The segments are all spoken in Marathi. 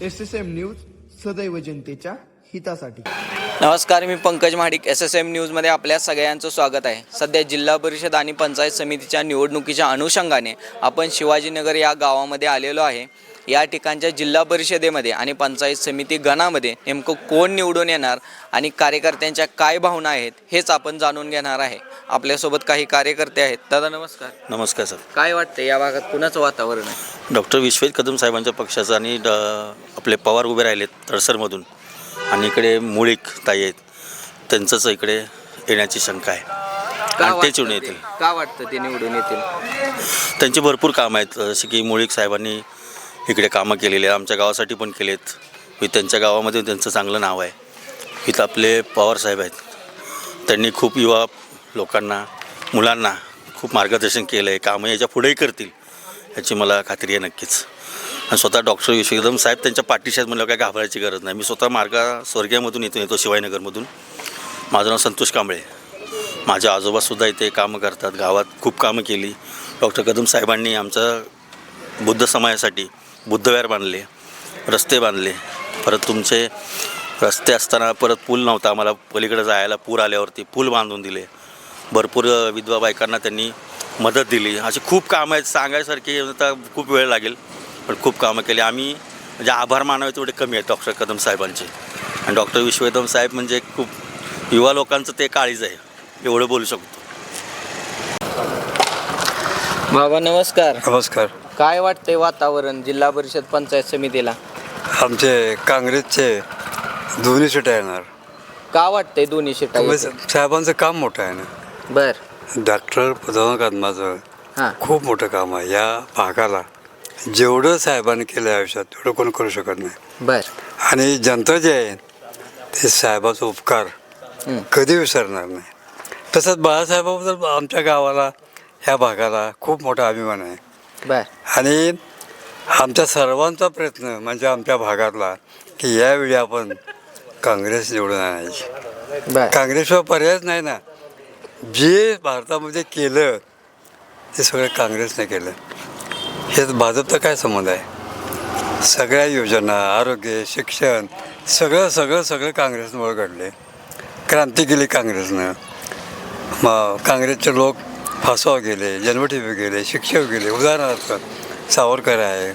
SSM न्यूज सदैव जनतेच्या हितासाठी। नमस्कार, मी पंकज महाडिक। SSM न्यूजमध्ये आपल्या सगळ्यांचं स्वागत आहे। सध्या जिल्हा परिषद आणि पंचायत समितीच्या निवडणुकीच्या अनुषंगाने आपण शिवाजीनगर या गावामध्ये आलेलो आहे। या ठिकाणच्या जिल्हा परिषदेमध्ये आणि पंचायत समिती गणामध्ये नेमकं कोण निवडून येणार आणि कार्यकर्त्यांच्या काय भावना आहेत हेच आपण जाणून घेणार आहे। आपल्यासोबत काही कार्यकर्ते आहेत। दादा नमस्कार। नमस्कार सर। काय वाटतं या भागात कुणाचं वातावरण आहे? डॉक्टर विश्वजित कदम साहेबांच्या पक्षाचं आणि आपले पवार उभे राहिलेत तळसरमधून आणि इकडे मुळीक ताई आहेत, त्यांचंच इकडे येण्याची शंका आहे आणि तेच निवडून येतील। का वाटतं ते निवडून येतील? त्यांची भरपूर कामं आहेत, जसे की मुळीक साहेबांनी इकडे कामं केलेली आहेत, आमच्या गावासाठी पण केलेत। त्यांच्या गावामध्ये त्यांचं चांगलं नाव आहे। इथं आपले पवार साहेब आहेत, त्यांनी खूप युवा लोकांना मुलांना खूप मार्गदर्शन केलं आहे। कामं याच्या पुढेही करतील याची मला खात्री आहे नक्कीच। आणि स्वतः डॉक्टर विश्वजित कदम साहेब त्यांच्या पाठीशी आहेत म्हणल्यावर काय घाबरायची गरज नाही। मी स्वतः स्वर्गीयमधून येतो शिवाजीनगरमधून। माझं नाव संतोष कांबळे। माझे आजोबासुद्धा इथे कामं करतात, गावात खूप कामं केली। डॉक्टर कदम साहेबांनी आमच्या बुद्ध समाजासाठी बुद्धविहार बांधले, रस्ते बांधले। परत तुमचे रस्ते असताना परत पूल नव्हता, आम्हाला पलीकडे जायला पूर आल्यावरती पूल बांधून दिले। भरपूर विधवा बायकांना त्यांनी मदत दिली। अशी खूप कामं आहेत, सांगायसारखी आता खूप वेळ लागेल, पण खूप कामं केली। आम्ही म्हणजे आभार मानावे तेवढे कमी आहेत डॉक्टर कदम साहेबांचे। आणि डॉक्टर विश्वजित कदम साहेब म्हणजे खूप युवा लोकांचं ते काळीज आहे, एवढं बोलू शकतो। बाबा नमस्कार। नमस्कार। काय वाटतंय वातावरण जिल्हा परिषद पंचायत समितीला? आमचे काँग्रेसचे दोन्ही सीटा येणार। का वाटतंय दोन्ही सीटा? साहेबांचं काम मोठं आहे ना। बर। डॉक्टर पदम कदमाचं खूप मोठं काम आहे। या भागाला जेवढं साहेबांनी केलं आयुष्यात तेवढं कोण करू शकत नाही। बर। आणि जनता जे आहे ते साहेबाचा उपकार कधी विसरणार नाही। तसंच बाळासाहेबाबद्दल आमच्या गावाला ह्या भागाला खूप मोठा अभिमान आहे। बर। आणि आमच्या सर्वांचा प्रयत्न म्हणजे आमच्या भागातला की यावेळी आपण काँग्रेस निवडून आणायची। बर। काँग्रेसवर पर्यायच नाही ना। जे भारतामध्ये केलं ते सगळं काँग्रेसने केलं। हे भाजपचा काय संबंध आहे? सगळ्या योजना, आरोग्य, शिक्षण सगळं सगळं सगळं काँग्रेसमुळे घडले। क्रांती केली काँग्रेसनं। मग काँग्रेसचे लोक फासावर गेले, जन्मठेपे गेले, शिक्षक गेले। उदाहरणार्थ सावरकर आहे,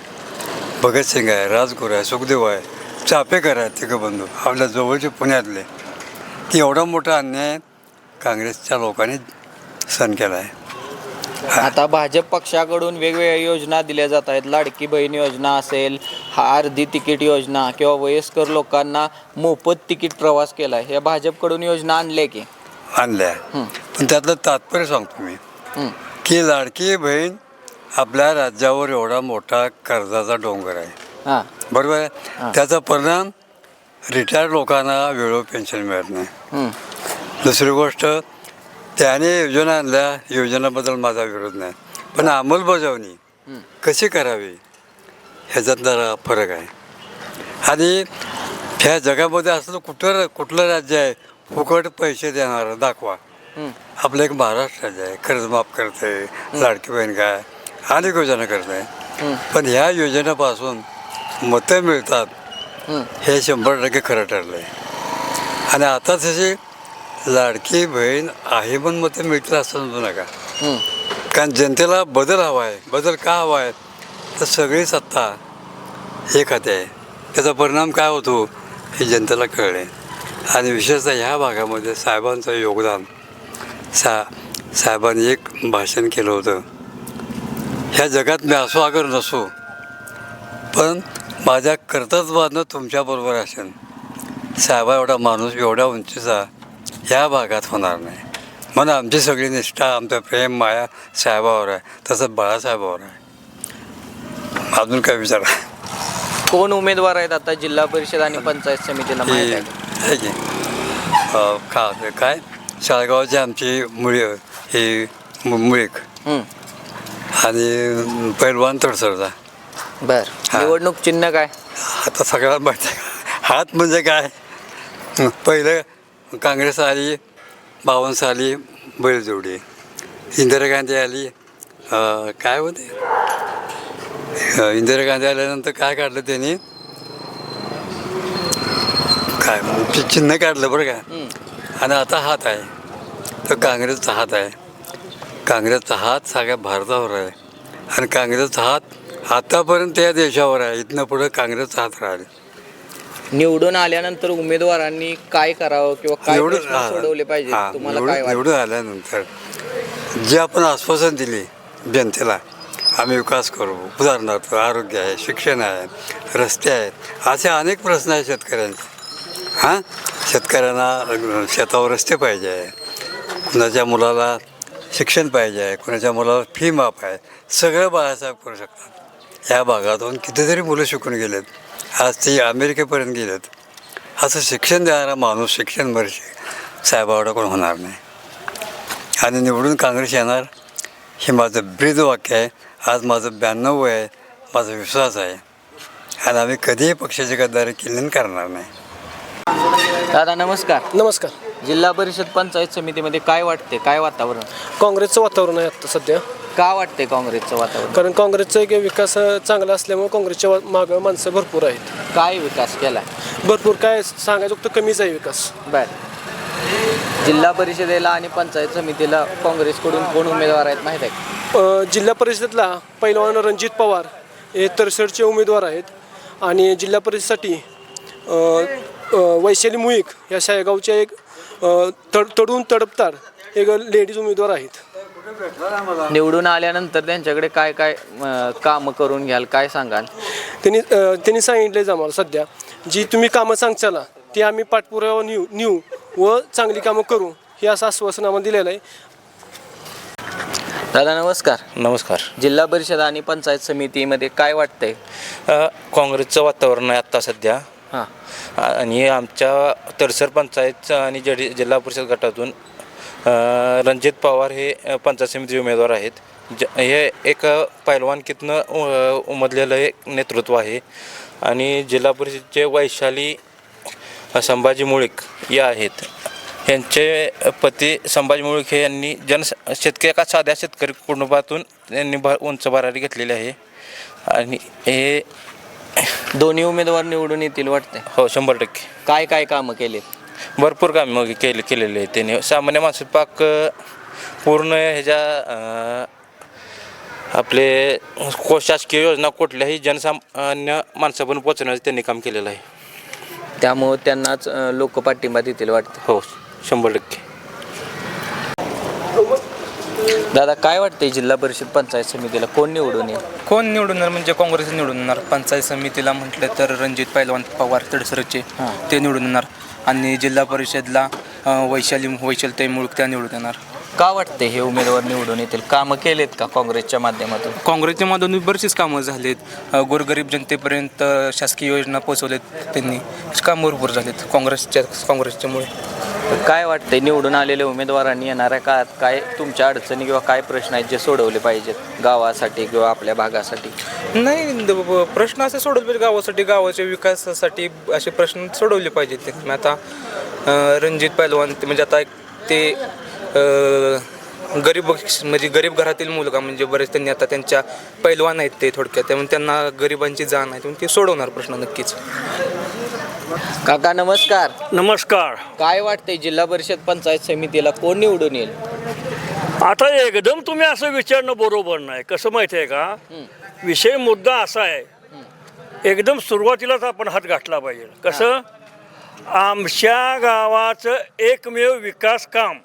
भगतसिंग आहे, राजगुरू आहे, सुखदेव आहे, चापेकर आहेत, तिघं बंधू आपल्या जवळचे पुण्यातले। की एवढा मोठा अन्याय काँग्रेसच्या लोकांनी सहन केला आहे। आता भाजप पक्षाकडून वेगवेगळ्या योजना दिल्या जात आहेत। लाडकी बहीण योजना असेल, अर्धी तिकीट योजना किंवा वयस्कर लोकांना मोफत तिकीट प्रवास केला आहे, या भाजपकडून योजना आणल्या की आणल्या। पण त्यातलं तात्पर्य सांगतो मी की लाडकी बहीण आपल्या राज्यावर एवढा मोठा कर्जाचा डोंगर आहे, बरोबर आहे। त्याचा परिणाम रिटायर्ड लोकांना वेळेवर पेन्शन मिळत नाही। दुसरी गोष्ट, त्याने योजना आणल्या, योजनेबद्दल माझा विरोध नाही, पण अंमलबजावणी कशी करावी ह्याच्यात जरा फरक आहे। आणि ह्या जगामध्ये असं कुठलं राज्य आहे फुकट पैसे देणारं दाखवा? आपलं एक महाराष्ट्र राज्य आहे, कर्ज माफ करते, लाडकी बहीण काय अनेक योजना करत आहे। पण ह्या योजनेपासून मतं मिळतात हे 100% खरं ठरलं आहे। आणि आता तशी लाडकी बहीण आहे पण मतं मिळतील असं समजू नका। कारण जनतेला बदल हवा आहे। बदल का हवा आहे? तर सगळी सत्ता एक हाती आहे, त्याचा परिणाम काय होतो हे जनतेला कळले। आणि विशेषतः ह्या भागामध्ये साहेबांचं योगदान, साहेबांनी एक भाषण केलं होतं, ह्या जगात मी असो अगर नसो पण माझ्या कर्तव्यानं तुमच्याबरोबर असेल। साहेबा एवढा माणूस एवढ्या उंचीचा ह्या भागात होणार नाही। म्हणून आमची सगळी निष्ठा, आमचं प्रेम माया साहेबावर आहे, तसं बाळासाहेबावर आहे। अजून काय विचारा? कोण उमेदवार आहेत आता जिल्हा परिषद आणि पंचायत समितीला? आहे की काय शाळगावचे आमची मुळीक आणि पैलवान तडसरचा। बर। निवडणूक चिन्ह काय? आता सगळ्याला माहिती आहे। हात म्हणजे काय? पहिलं काँग्रेस आली 52 साली बैलजोडी, इंदिरा गांधी आली काय होते, इंदिरा गांधी आल्यानंतर काय काढलं त्यांनी काय ते चिन्ह काढलं बरं का. आणि आता हात आहे तर काँग्रेसचा हात आहे. काँग्रेसचा हात सगळ्या भारतावर आहे आणि काँग्रेसचा हात आतापर्यंत या देशावर आहे. इथनं पुढं काँग्रेसचा हात राहील. निवडून आल्यानंतर उमेदवारांनी काय करावं किंवा काय प्रश्न सोडवले पाहिजे तुम्हाला काय वाटतं? निवडून आल्यानंतर जे आपण आश्वासन दिले जनतेला, आम्ही विकास करू, उदाहरणार्थ आरोग्य आहे, शिक्षण आहे, रस्ते आहेत, असे अनेक प्रश्न आहेत शेतकऱ्यांचे. शेतकऱ्यांना शेतावर रस्ते पाहिजे आहे, कुणाच्या मुलाला शिक्षण पाहिजे आहे, कुणाच्या मुलाला फी माफ आहे, सगळं बाळासाहेब करू शकतात. या भागातून कितीतरी मुलं शिकून गेलेत, आज ते अमेरिकेपर्यंत गेलेत. असं शिक्षण देणारा माणूस शिक्षण वर्षी साहेबावडा कोण होणार नाही. आणि निवडून काँग्रेस येणार हे माझं ब्रीद वाक्य आहे. आज माझं 92 आहे, माझा विश्वास आहे आणि आम्ही कधीही पक्षाची गद्दारी केली नाही, करणार नाही. दादा नमस्कार. नमस्कार. जिल्हा परिषद पंचायत समितीमध्ये काय वाटते, काय वातावरण? काँग्रेसचं वातावरण आहे आत्ता सध्या. का वाटते काँग्रेसचं वातावरण? कारण काँग्रेसचा एक विकास चांगला असल्यामुळे काँग्रेसच्या मागं माणसं भरपूर आहेत. काय विकास केला? भरपूर काय सांगायचं फक्त कमीच आहे विकास. बर. जिल्हा परिषदेला आणि पंचायत समितीला काँग्रेसकडून कोण उमेदवार आहेत माहीत आहे? जिल्हा परिषदेतला पैलवान रणजित पवार हे तरसडचे उमेदवार आहेत आणि जिल्हा परिषदेसाठी वैशाली मुळीक या शाळेगावच्या एक तडून तडपतार एक लेडीज उमेदवार आहेत. निवडून आल्यानंतर त्यांच्याकडे काय काय कामं करून घ्याल, काय सांगाल? त्यांनी सांगितलं आम्हाला सध्या जी तुम्ही कामं सांगचाल ती आम्ही पाठपुरावा नेऊ व चांगली कामं करू हे असं आश्वासन आम्हाला दिलेलं आहे. दादा नमस्कार. नमस्कार. जिल्हा परिषद आणि पंचायत समितीमध्ये काय वाटतंय? काँग्रेसचं वातावरण आहे आत्ता सध्या. हां. आणि आमच्या तरसर पंचायत आणि जिल्हा परिषद गटातून रणजित पवार हे पंचायत समिती उमेदवार आहेत. हे एक पैलवानकीतनं उमदलेलं एक नेतृत्व आहे. आणि जिल्हा परिषदचे वैशाली संभाजी मुळीक या आहेत. यांचे पती संभाजी मुळीक हे यांनी शेतकरी एका साध्या शेतकरी कुटुंबातून त्यांनी उंच भरारी घेतलेली आहे. आणि हे दोन्ही उमेदवार निवडून येतील वाटते? हो, 100%. काय काय कामं केली? भरपूर कामं केलेले आहेत त्यांनी. सामान्य माणसं पाक पूर्ण ह्याच्या आपले शासकीय योजना कुठल्याही जनसामान्य माणसापर्यंत पोहोचण्याचं त्यांनी काम केलेलं आहे. त्यामुळं त्यांनाच लोक पाठिंबा देतील वाटते? हो, 100%. दादा काय वाटते जिल्हा परिषद पंचायत समितीला कोण निवडून येईल? कोण निवडून येणार म्हणजे काँग्रेस निवडून येणार. पंचायत समितीला म्हटलं तर रणजित पैलवान पवार तडसरचे ते निवडून येणार. आणि जिल्हा परिषदला वैशालीताई मुळीक त्या निवडून येणार. का वाटते हे उमेदवार निवडून येतील? कामं केलेत का काँग्रेसच्या माध्यमातून? काँग्रेसच्या मधून बरीचशीच कामं झालीत. गोरगरीब जनतेपर्यंत शासकीय योजना पोहोचवलेत त्यांनी. काम भरपूर झालेत काँग्रेसच्यामुळे. काय वाटते निवडून आलेल्या उमेदवारांनी येणाऱ्या काळात काय तुमच्या अडचणी किंवा काय प्रश्न आहेत जे सोडवले पाहिजेत गावासाठी किंवा आपल्या भागासाठी? नाही, प्रश्न असे सोडवले पाहिजे गावासाठी, गावाच्या विकासासाठी असे प्रश्न सोडवले पाहिजेत. ते आता रणजित पैलवान म्हणजे आता ते गरीब घरातील मुलगा म्हणजे बरेच त्यांनी आता त्यांच्या पैलवान आहेत ते थोडक्यात, त्यामुळे त्यांना गरिबांची जाण आहे म्हणून ते सोडवणार प्रश्न नक्कीच. काका नमस्कार. नमस्कार. काय वाटतंय जिल्हा परिषद पंचायत समितीला कोण निवडून येईल? आता एकदम तुम्ही असं विचारणं बरोबर नाही. कसं माहिती आहे का, विषय मुद्दा असा आहे, एकदम सुरुवातीलाच आपण हात गाठला पाहिजे. कसं, आमच्या गावाचं एकमेव विकास काम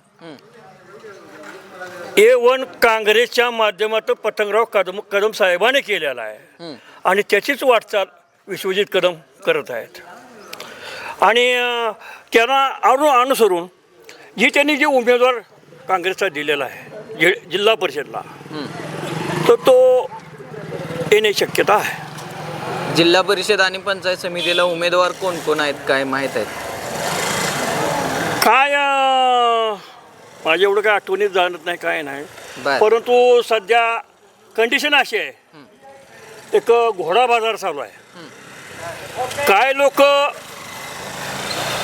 A1 काँग्रेसच्या माध्यमातून पतंगराव कदम साहेबांनी केलेला आहे आणि त्याचीच वाटचाल विश्वजित कदम करत आहेत. आणि त्यांना अनुसरून त्यांनी जे उमेदवार काँग्रेसचा दिलेला आहे जिल्हा परिषदला, तर तो येण्याची शक्यता आहे. जिल्हा परिषद आणि पंचायत समितीला उमेदवार कोण कोण आहेत काय माहीत आहेत? काय माझ्या एवढं काय आठवणीत जाणत नाही, काय नाही. परंतु सध्या कंडिशन अशी आहे, एक घोडा बाजार चालू आहे. काय लोक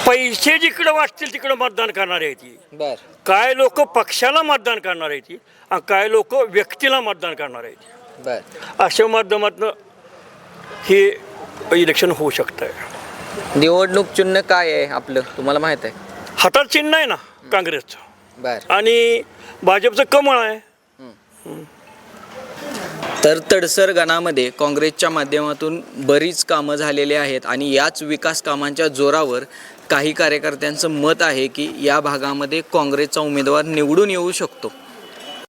पैसे जिकडं वाटतील तिकडं मतदान करणार आहेत, काय लोक पक्षाला मतदान करणार आहेत आणि काय लोक व्यक्तीला मतदान करणार आहेत. अशा माध्यमातून हे इलेक्शन होऊ शकतं. निवडणूक चिन्ह काय आहे आपलं तुम्हाला माहित आहे? हातात चिन्ह आहे ना काँग्रेसचं बर. आणि भाजपचं कमळ आहे. तर तडसर गणामध्ये काँग्रेसच्या माध्यमातून बरीच कामं झालेली आहेत आणि याच विकास कामांच्या जोरावर काही कार्यकर्त्यांचं मत आहे की या भागामध्ये काँग्रेसचा उमेदवार निवडून येऊ शकतो.